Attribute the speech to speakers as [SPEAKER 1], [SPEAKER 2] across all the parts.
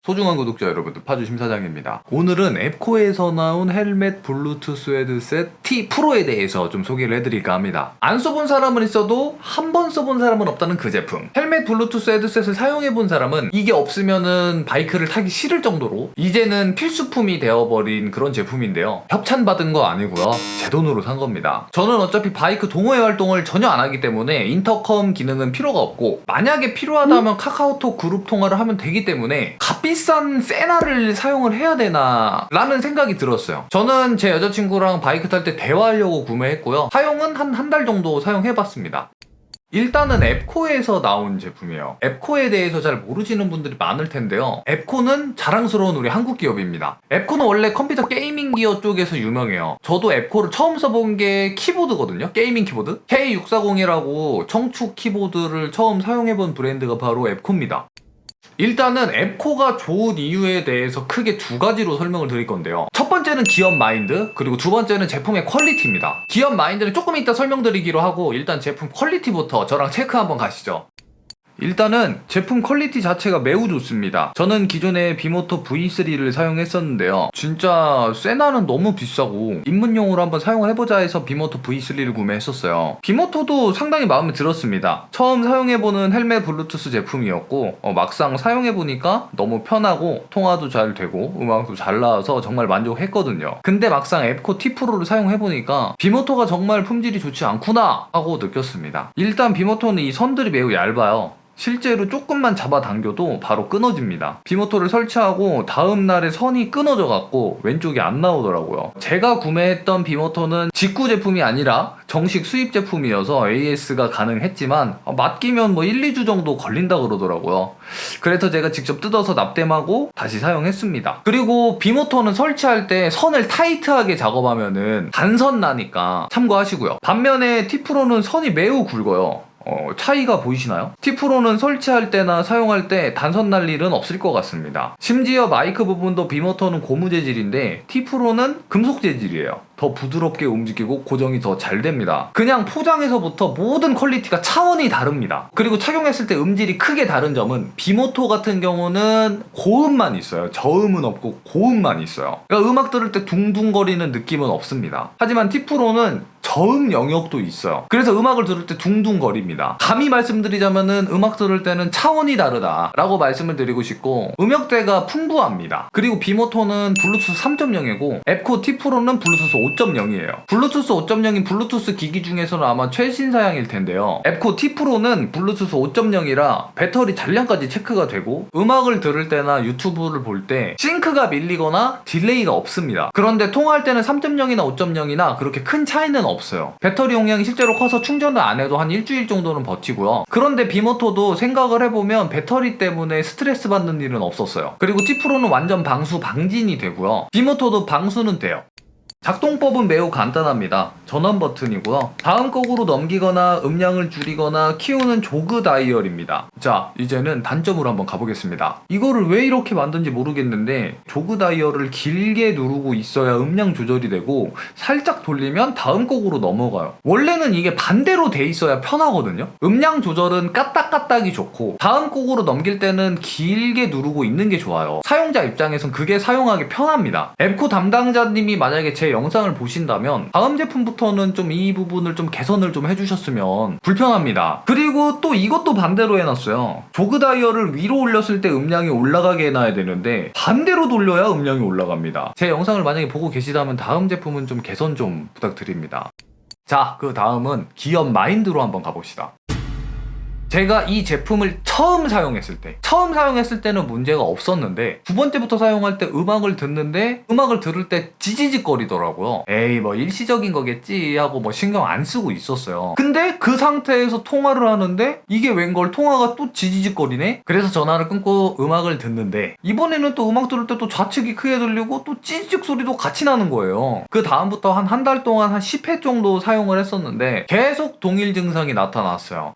[SPEAKER 1] 소중한 구독자 여러분들, 파주심 사장입니다. 오늘은 앱코에서 나온 헬멧 블루투스 헤드셋 T 프로에 대해서 좀 소개를 해드릴까 합니다. 안 써본 사람은 있어도 한 번 써본 사람은 없다는 그 제품. 헬멧 블루투스 헤드셋을 사용해본 사람은 이게 없으면은 바이크를 타기 싫을 정도로 이제는 필수품이 되어버린 그런 제품인데요. 협찬받은 거 아니고요. 제 돈으로 산 겁니다. 저는 어차피 바이크 동호회 활동을 전혀 안 하기 때문에 인터컴 기능은 필요가 없고, 만약에 필요하다면 카카오톡 그룹 통화를 하면 되기 때문에 값비싼 세나를 사용을 해야 되나 라는 생각이 들었어요. 저는 제 여자친구랑 바이크 탈 때 대화하려고 구매했고요. 사용은 한 달 정도 사용해봤습니다. 일단은 앱코에서 나온 제품이에요. 앱코에 대해서 잘 모르시는 분들이 많을 텐데요. 앱코는 자랑스러운 우리 한국 기업입니다. 앱코는 원래 컴퓨터 게이밍 기어 쪽에서 유명해요. 저도 앱코를 처음 써본 게 키보드거든요. 게이밍 키보드. K640이라고 청축 키보드를 처음 사용해본 브랜드가 바로 앱코입니다. 일단은 앱코가 좋은 이유에 대해서 크게 두 가지로 설명을 드릴 건데요. 첫 번째는 기업 마인드, 그리고 두 번째는 제품의 퀄리티입니다. 기업 마인드는 조금 이따 설명드리기로 하고, 일단 제품 퀄리티부터 저랑 체크 한번 가시죠. 일단은 제품 퀄리티 자체가 매우 좋습니다. 저는 기존에 비모토 V3를 사용했었는데요. 진짜 세나는 너무 비싸고 입문용으로 한번 사용을 해보자 해서 비모토 V3를 구매했었어요. 비모토도 상당히 마음에 들었습니다. 처음 사용해보는 헬멧 블루투스 제품이었고, 막상 사용해보니까 너무 편하고 통화도 잘 되고 음악도 잘 나와서 정말 만족했거든요. 근데 막상 앱코 T 프로를 사용해보니까 비모토가 정말 품질이 좋지 않구나 하고 느꼈습니다. 일단 비모토는 이 선들이 매우 얇아요. 실제로 조금만 잡아당겨도 바로 끊어집니다. 비모토를 설치하고 다음 날에 선이 끊어져 갖고 왼쪽이 안 나오더라고요. 제가 구매했던 비모토는 직구 제품이 아니라 정식 수입 제품이어서 AS가 가능했지만 맡기면 1, 2주 정도 걸린다 그러더라고요. 그래서 제가 직접 뜯어서 납땜하고 다시 사용했습니다. 그리고 비모토는 설치할 때 선을 타이트하게 작업하면은 단선 나니까 참고하시고요. 반면에 T프로는 선이 매우 굵어요. 차이가 보이시나요? T프로는 설치할 때나 사용할 때 단선 날 일은 없을 것 같습니다. 심지어 마이크 부분도 비모토는 고무 재질인데 T프로는 금속 재질이에요. 더 부드럽게 움직이고 고정이 더 잘 됩니다. 그냥 포장에서부터 모든 퀄리티가 차원이 다릅니다. 그리고 착용했을 때 음질이 크게 다른 점은 비모토 같은 경우는 고음만 있어요. 저음은 없고 고음만 있어요. 그러니까 음악 들을 때 둥둥거리는 느낌은 없습니다. 하지만 T프로는 저음 영역도 있어요. 그래서 음악을 들을 때 둥둥거립니다. 감히 말씀드리자면은 음악 들을 때는 차원이 다르다 라고 말씀을 드리고 싶고, 음역대가 풍부합니다. 그리고 비모토는 블루투스 3.0이고 앱코 T프로는 블루투스 5.0이에요. 블루투스 5.0인 블루투스 기기 중에서는 아마 최신 사양일 텐데요. 앱코 T프로는 블루투스 5.0이라 배터리 잔량까지 체크가 되고, 음악을 들을 때나 유튜브를 볼 때 싱크가 밀리거나 딜레이가 없습니다. 그런데 통화할 때는 3.0이나 5.0이나 그렇게 큰 차이는 없어요. 배터리 용량이 실제로 커서 충전을 안 해도 한 일주일 정도는 버티고요. 그런데 비모토도 생각을 해보면 배터리 때문에 스트레스 받는 일은 없었어요. 그리고 T프로는 완전 방수 방진이 되고요. 비모토도 방수는 돼요. 작동법은 매우 간단합니다. 전원 버튼이고요. 다음 곡으로 넘기거나 음량을 줄이거나 키우는 조그 다이얼입니다. 자, 이제는 단점으로 한번 가보겠습니다. 이거를 왜 이렇게 만든지 모르겠는데 조그 다이얼을 길게 누르고 있어야 음량 조절이 되고, 살짝 돌리면 다음 곡으로 넘어가요. 원래는 이게 반대로 돼 있어야 편하거든요. 음량 조절은 까딱까딱이 좋고 다음 곡으로 넘길 때는 길게 누르고 있는 게 좋아요. 사용자 입장에선 그게 사용하기 편합니다. 앱코 담당자님이 만약에 제 영상을 보신다면 다음 제품부터는 좀 이 부분을 좀 개선을 좀 해주셨으면 불편합니다. 그리고 또 이것도 반대로 해놨어요. 조그 다이얼을 위로 올렸을 때 음량이 올라가게 해놔야 되는데 반대로 돌려야 음량이 올라갑니다. 제 영상을 만약에 보고 계시다면 다음 제품은 좀 개선 좀 부탁드립니다. 자, 그 다음은 기업 마인드로 한번 가봅시다. 제가 이 제품을 처음 사용했을 때는 문제가 없었는데, 두 번째부터 사용할 때 음악을 듣는데 음악을 들을 때 지지직거리더라고요. 에이 일시적인 거겠지 하고 신경 안 쓰고 있었어요. 근데 그 상태에서 통화를 하는데 이게 웬걸 통화가 또 지지직거리네? 그래서 전화를 끊고 음악을 듣는데 이번에는 또 음악 들을 때 또 좌측이 크게 들리고 또 찌직 소리도 같이 나는 거예요. 그 다음부터 한 달 동안 한 10회 정도 사용을 했었는데 계속 동일 증상이 나타났어요.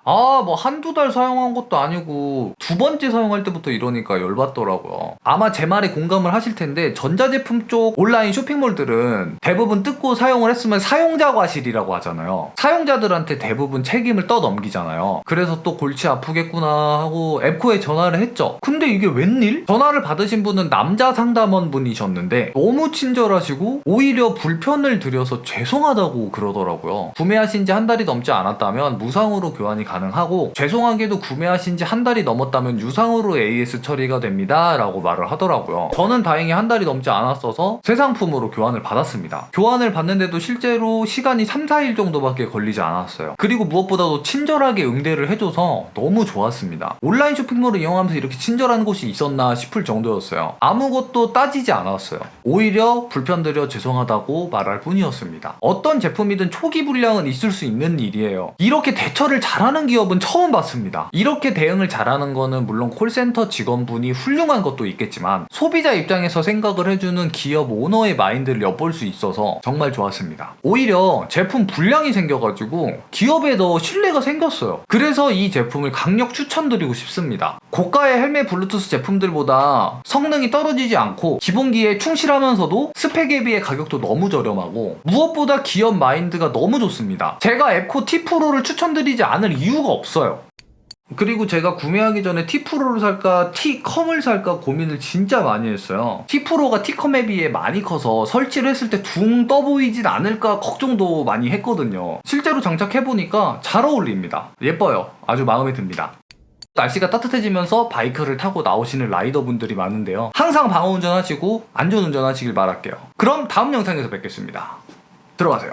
[SPEAKER 1] 한두 한두 달 사용한 것도 아니고 두 번째 사용할 때부터 이러니까 열받더라고요. 아마 제 말에 공감을 하실 텐데 전자제품 쪽 온라인 쇼핑몰들은 대부분 뜯고 사용을 했으면 사용자 과실이라고 하잖아요. 사용자들한테 대부분 책임을 떠넘기잖아요. 그래서 또 골치 아프겠구나 하고 앱코에 전화를 했죠. 근데 이게 웬일? 전화를 받으신 분은 남자 상담원 분이셨는데 너무 친절하시고 오히려 불편을 드려서 죄송하다고 그러더라고요. 구매하신 지 한 달이 넘지 않았다면 무상으로 교환이 가능하고 죄송하게도 구매하신 지 한 달이 넘었다면 유상으로 AS 처리가 됩니다 라고 말을 하더라고요. 저는 다행히 한 달이 넘지 않았어서 새 상품으로 교환을 받았습니다. 교환을 받는데도 실제로 시간이 3-4일 정도밖에 걸리지 않았어요. 그리고 무엇보다도 친절하게 응대를 해줘서 너무 좋았습니다. 온라인 쇼핑몰을 이용하면서 이렇게 친절한 곳이 있었나 싶을 정도였어요. 아무것도 따지지 않았어요. 오히려 불편드려 죄송하다고 말할 뿐이었습니다. 어떤 제품이든 초기 불량은 있을 수 있는 일이에요. 이렇게 대처를 잘하는 기업은 처음 봤습니다. 이렇게 대응을 잘하는 거는 물론 콜센터 직원분이 훌륭한 것도 있겠지만 소비자 입장에서 생각을 해주는 기업 오너의 마인드를 엿볼 수 있어서 정말 좋았습니다. 오히려 제품 불량이 생겨가지고 기업에 더 신뢰가 생겼어요. 그래서 이 제품을 강력 추천드리고 싶습니다. 고가의 헬멧 블루투스 제품들보다 성능이 떨어지지 않고 기본기에 충실하면서도 스펙에 비해 가격도 너무 저렴하고 무엇보다 기업 마인드가 너무 좋습니다. 제가 앱코 T 프로를 추천드리지 않을 이유가 없어요. 그리고 제가 구매하기 전에 T 프로를 살까 T컴을 살까 고민을 진짜 많이 했어요. T 프로가 T컴에 비해 많이 커서 설치를 했을 때 둥 떠 보이진 않을까 걱정도 많이 했거든요. 실제로 장착해보니까 잘 어울립니다. 예뻐요. 아주 마음에 듭니다. 날씨가 따뜻해지면서 바이크를 타고 나오시는 라이더분들이 많은데요. 항상 방어운전 하시고 안전운전 하시길 바랄게요. 그럼 다음 영상에서 뵙겠습니다. 들어가세요.